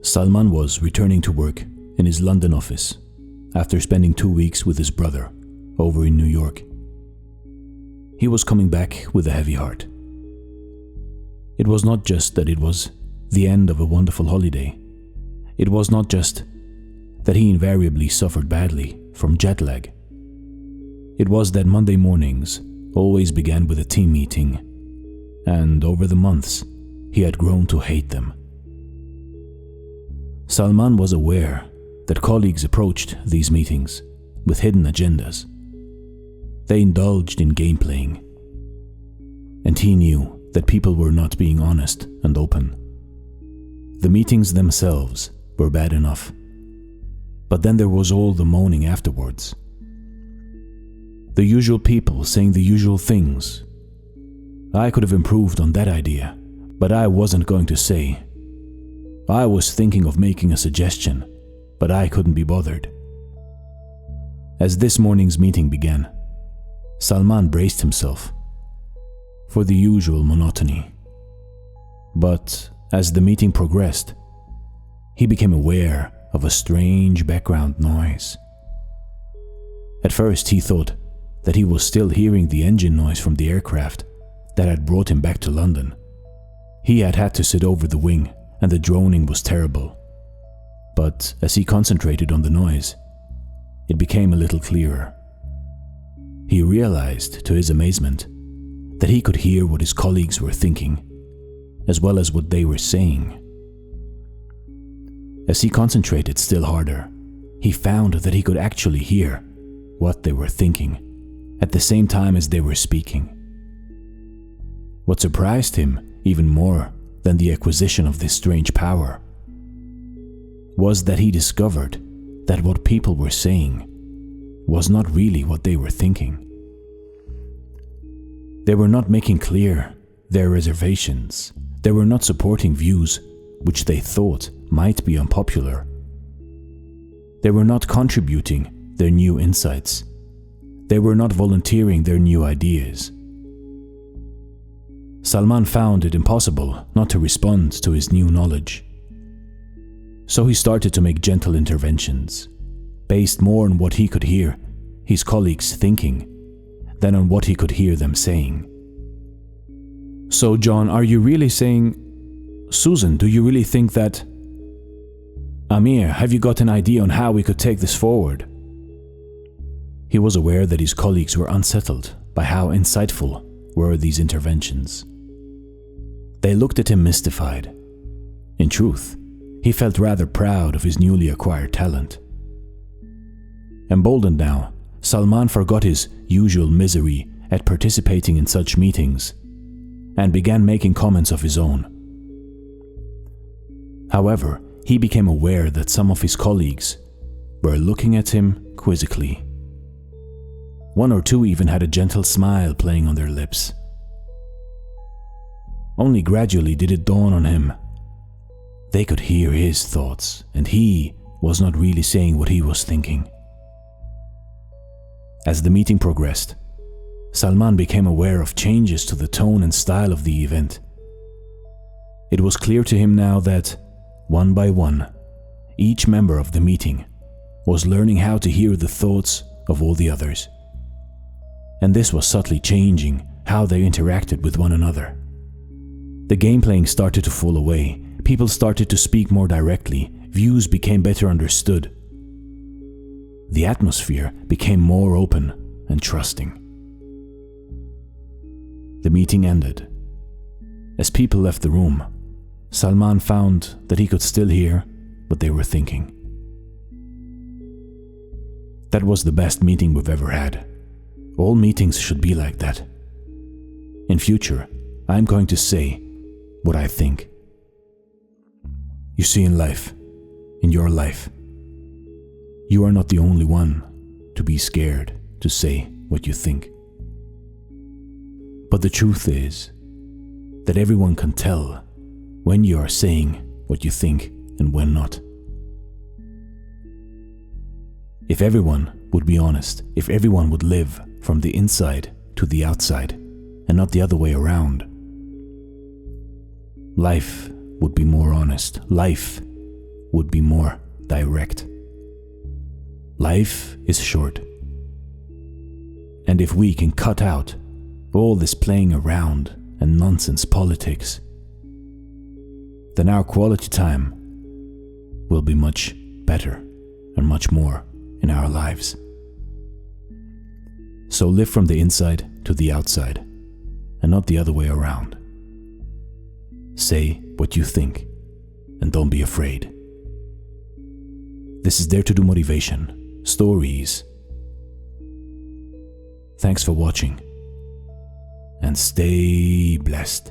Salman was returning to work in his London office after spending 2 weeks with his brother over in New York. He was coming back with a heavy heart. It was not just that it was the end of a wonderful holiday. It was not just that he invariably suffered badly from jet lag. It was that Monday mornings always began with a team meeting, and over the months, he had grown to hate them. Salman was aware that colleagues approached these meetings with hidden agendas. They indulged in game playing, and he knew that people were not being honest and open. The meetings themselves were bad enough, but then there was all the moaning afterwards. The usual people saying the usual things. I could have improved on that idea, but I wasn't going to say. I was thinking of making a suggestion, but I couldn't be bothered. As this morning's meeting began, Salman braced himself for the usual monotony. But as the meeting progressed, he became aware of a strange background noise. At first he thought that he was still hearing the engine noise from the aircraft that had brought him back to London. He had had to sit over the wing, and the droning was terrible. But as he concentrated on the noise, it became a little clearer. He realized, to his amazement, that he could hear what his colleagues were thinking, as well as what they were saying. As he concentrated still harder, he found that he could actually hear what they were thinking at the same time as they were speaking. What surprised him even more than the acquisition of this strange power was that he discovered that what people were saying was not really what they were thinking. They were not making clear their reservations. They were not supporting views which they thought might be unpopular. They were not contributing their new insights. They were not volunteering their new ideas. Salman found it impossible not to respond to his new knowledge. So he started to make gentle interventions, based more on what he could hear his colleagues thinking than on what he could hear them saying. So, John, are you really saying... Susan, do you really think that... Amir, have you got an idea on how we could take this forward? He was aware that his colleagues were unsettled by how insightful were these interventions. They looked at him mystified. In truth, he felt rather proud of his newly acquired talent. Emboldened now, Salman forgot his usual misery at participating in such meetings and began making comments of his own. However, he became aware that some of his colleagues were looking at him quizzically. One or two even had a gentle smile playing on their lips. Only gradually did it dawn on him. They could hear his thoughts, and he was not really saying what he was thinking. As the meeting progressed, Salman became aware of changes to the tone and style of the event. It was clear to him now that, one by one, each member of the meeting was learning how to hear the thoughts of all the others. And this was subtly changing how they interacted with one another. The game playing started to fall away. People started to speak more directly. Views became better understood. The atmosphere became more open and trusting. The meeting ended. As people left the room, Salman found that he could still hear what they were thinking. That was the best meeting we've ever had. All meetings should be like that. In future, I'm going to say what I think. You see, in life, in your life, you are not the only one to be scared to say what you think. But the truth is that everyone can tell when you are saying what you think and when not. If everyone would be honest, if everyone would live from the inside to the outside and not the other way around, life would be more honest. Life would be more direct. Life is short. And if we can cut out all this playing around and nonsense politics, then our quality time will be much better and much more in our lives. So live from the inside to the outside, and not the other way around. Say what you think, and don't be afraid. This is Dare to Do Motivation Stories. Thanks for watching, and stay blessed.